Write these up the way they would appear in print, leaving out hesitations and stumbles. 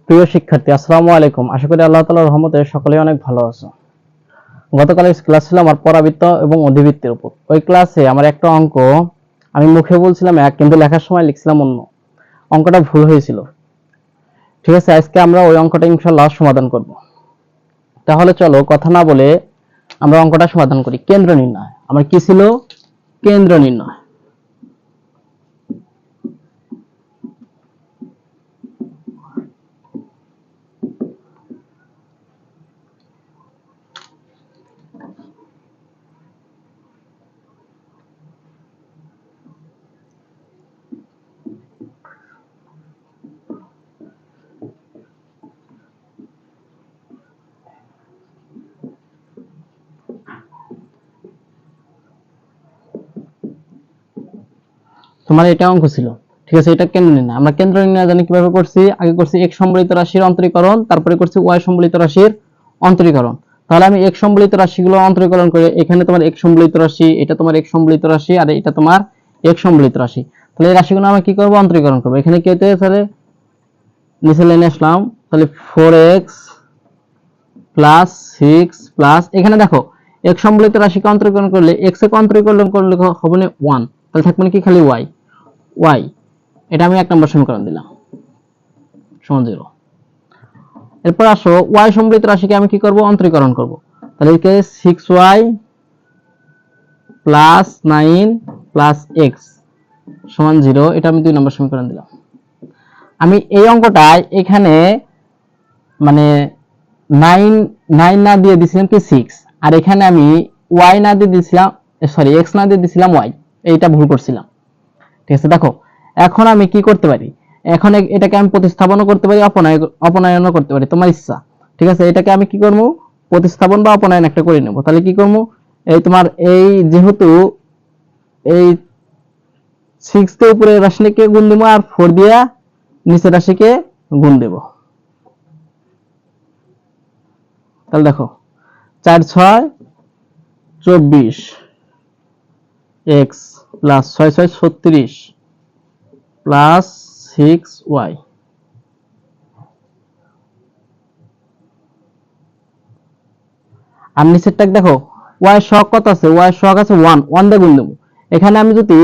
প্রিয় শিক্ষার্থী, আসসালামু আলাইকুম। আশা করি আল্লাহ তাআলার রহমতে সকলেই অনেক ভালো আছো। গতকালের ক্লাস ছিল আমার পরাবৃত্ত এবং অধিবৃত্তের উপর। ওই ক্লাসে আমার একটা অঙ্ক আমি মুখে বলছিলাম এক, কিন্তু লেখার সময় লিখছিলাম অন্য। অঙ্কটা ভুল হয়েছিল। ঠিক আছে, আজকে আমরা ওই অঙ্কটা ইনশাআল্লাহ সমাধান করব। তাহলে চলো কথা না বলে আমরা অঙ্কটা সমাধান করি। কেন্দ্র নির্ণয়। আমার কি ছিল? কেন্দ্র নির্ণয়। তোমার এটা অঙ্ক ছিল। ঠিক আছে, এটা কেন্দ্র নির্ণয়। আমরা কেন্দ্র নির্ণয় জানি কিভাবে করছি। আগে করছি x সম্বলিত রাশির অন্তরীকরণ, তারপরে করছি y সম্বলিত রাশির অন্তরীকরণ। তাহলে আমি x সম্বলিত রাশিগুলো অন্তরীকরণ করে, এখানে তোমার x সম্বলিত রাশি, এটা তোমার x সম্বলিত রাশি, আর এটা তোমার x সম্বলিত রাশি। তাহলে এই রাশিগুলো আমি কি করব? অন্তরীকরণ করব। এখানে কি হতে তাহলে নিচে লাইনে আসলাম। তাহলে 4x প্লাস 6 প্লাস, এখানে দেখো x সম্বলিত রাশিকে অন্তরীকরণ করলে x এ অন্তরীকরণ করলে হবে না 1, তাহলে থাকবে কি খালি y। y এটা আমি 1 নম্বর সমীকরণ দিলাম সমান 0। এরপর আসো y সম্বলিত রাশিকে আমি কি করব? অন্তরীকরণ করব। তাহলে একে 6y প্লাস 9 প্লাস x সমান 0, এটা আমি 2 নম্বর সমীকরণ দিলাম। আমি এই অঙ্কটায় এখানে মানে 9 9 না দিয়ে দিছিলাম কি 6, আর এখানে আমি y না দিয়ে দিছিলাম, সরি x না দিয়ে দিছিলাম y। এইটা ভুল করছিলাম। ঠিক আছে, দেখো এখন আমি কি করতে পারি? এখন এটাকে আমি প্রতিস্থাপনও করতে পারি, অপনয়নও করতে পারি, তোমার ইচ্ছা। ঠিক আছে, এটাকে আমি কি করব? প্রতিস্থাপন বা অপনয়ন একটা করে নেব। তাহলে কি করব? এই তোমার এই যেহেতু এই 6 তে উপরের রাশিকে গুণ দেব, আর 4 দিয়া নিচের রাশিকে গুণ দেব। তাহলে দেখো 4 6 24 x প্লাস 6 6 36 প্লাস 6y। আর নিচেরটা দেখো y সহগ কত আছে? y সহগ আছে 1, 1 দিয়ে গুণ দেব। এখানে আমি যদি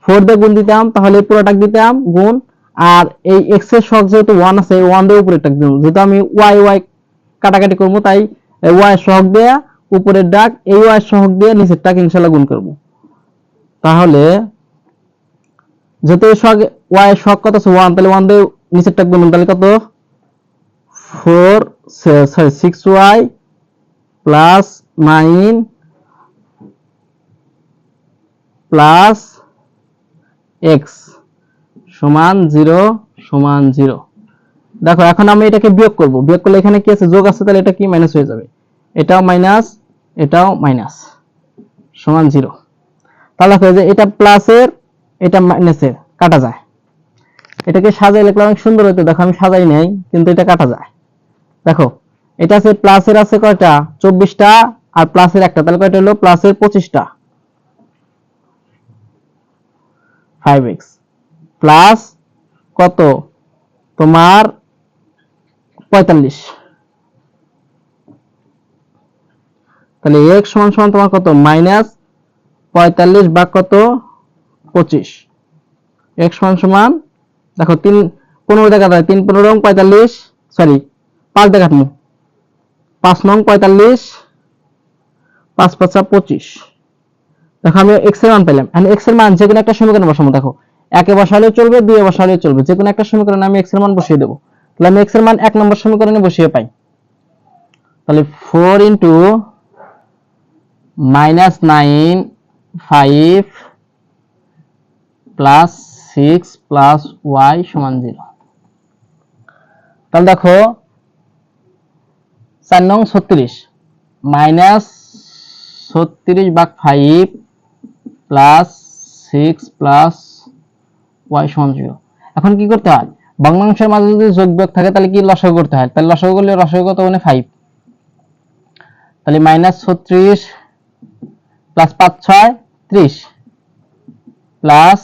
4 দিয়ে গুণ দিতাম তাহলে পুরোটা দিতাম গুণ, আর এই x এর সহগ যেহেতু 1 আছে, 1 দিয়ে উপরেরটা দেব। যেহেতু আমি y y কাটাকাটি করব, তাই y সহগ দিয়ে উপরের ডাক, এই y সহগ দিয়ে নিচেরটাকে ইনশাআল্লাহ গুণ করব। তাহলে যেহেতু সহগ y এর সহগ কত আছে 1, তাহলে 1 দিয়ে নিচেরটা গুণ, তাহলে কত 6y প্লাস 9 প্লাস x সমান 0 সমান 0। দেখো এখন আমি এটাকে বিয়োগ করব। বিয়োগ করলে এখানে কি আছে? যোগ আছে, তাহলে এটা কি মাইনাস হয়ে যাবে। এটাও মাইনাস, এটাও মাইনাস, সমান 0। তাহলে দেখো যে এটা প্লাসের, এটা মাইনাসের কাটা যায়। এটাকে সাজাই লিখলে অনেক সুন্দর হতো। দেখো আমি সাজাই নাই, কিন্তু এটা কাটা যায়। দেখো এটা আছে প্লাসের আছে কয়টা? 24টা, আর প্লাসের একটা, তাহলে কয়টা হলো? প্লাসের 25টা, 5x প্লাস কত তোমার 45। তাহলে x সমান সমান তোমার কত? মাইনাস 45 ভাগ কত? 25। x সমান সমান দেখো 3 15 দেখা যায়, 3 15 45, সরি 5 দেখাতমু, 5 নং 45, 5 5 25। দেখো আমি x এর মান পেলাম। এখন x এর মান যে কোনো একটা সমীকরণে বসাবো। দেখো 1 এ বসালেও চলবে, 2 এ বসালেও চলবে, যে কোনো একটা সমীকরণে আমি x এর মান বসিয়ে দেব। তাহলে আমি x এর মান 1 নম্বর সমীকরণে বসিয়ে পাই। তাহলে 4 ইনটু -9 5 প্লাস 6 প্লাস y সমান 0। তাহলে দেখো 4 নং 36 মাইনাস 36 ভাগ 5 প্লাস 6 প্লাস y সমান 0। এখন কি করতে হয়? ভগ্নাংশের মাঝে যদি যোগ বিয়োগ থাকে তাহলে কি লসাগু করতে হয়। তাহলে লসাগু করলে লসাগু কত মানে 5। তাহলে -36 প্লাস 5 6 30 প্লাস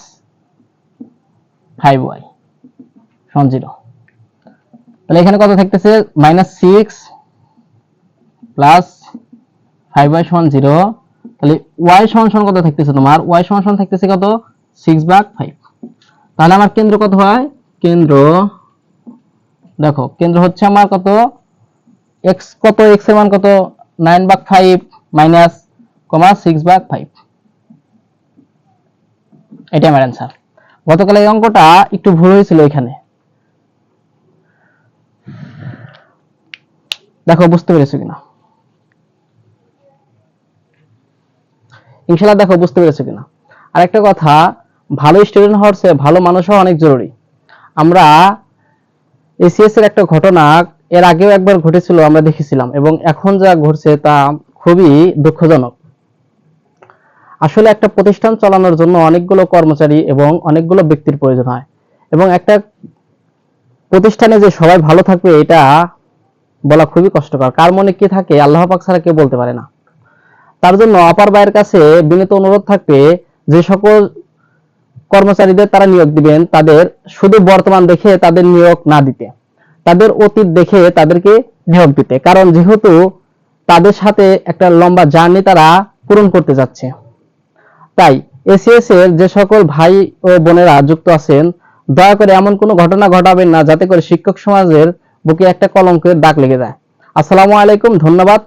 5y সমান 0। তাহলে এখানে কত থাকতেছে -6 প্লাস 5y সমান 0। তাহলে y সমান সমান কত থাকতেছে তোমার, y সমান সমান থাকতেছে কত 6/5। তাহলে আমার কেন্দ্র কত হয়, কেন্দ্র দেখো কেন্দ্র হচ্ছে আমার কত x, কত x এর মান কত 9/5 মাইনাস 6/5, এটা আমার অ্যান্সার। গতকাল এই অঙ্কটা একটু ভুল হয়েছিল এখানে, দেখো বুঝতে পেরেছো কিনা, ইনশাআল্লাহ দেখো বুঝতে পেরেছো কিনা। আর একটা কথা, ভালো স্টুডেন্ট হওয়ার চেয়ে ভালো মানুষ হওয়া অনেক জরুরি। আমরা এসিএস এর একটা ঘটনা এর আগেও একবার ঘটেছিল, আমরা দেখেছিলাম, এবং এখন যা ঘটছে তা খুবই দুঃখজনক। আসলে একটা প্রতিষ্ঠান চালানোর জন্য অনেকগুলো কর্মচারী এবং অনেকগুলো ব্যক্তির প্রয়োজন হয়, এবং একটা প্রতিষ্ঠানে যে সবাই ভালো থাকবে এটা বলা খুবই কষ্টকর। কার মনে কি থাকে আল্লাহ পাক ছাড়া কেউ বলতে পারে না। তার জন্য অপার ভাইয়ের কাছে বিনীত অনুরোধ থাকবে, যে সকল কর্মচারীদের তারা নিয়োগ দিবেন তাদের শুধু বর্তমান দেখে তাদের নিয়োগ না দিতে, তাদের অতীত দেখে তাদেরকে নিয়োগ দিতে। কারণ যেহেতু তাদের সাথে একটা লম্বা জার্নি তারা পূরণ করতে যাচ্ছে, তাই এসিএস এর যে সকল ভাই ও বোনেরা যুক্ত আছেন, দয়া করে এমন কোনো ঘটনা ঘটাবেন না যাতে করে শিক্ষক সমাজের বুকে একটা কলঙ্কের দাগ লেগে যায়। আসসালামু আলাইকুম, ধন্যবাদ।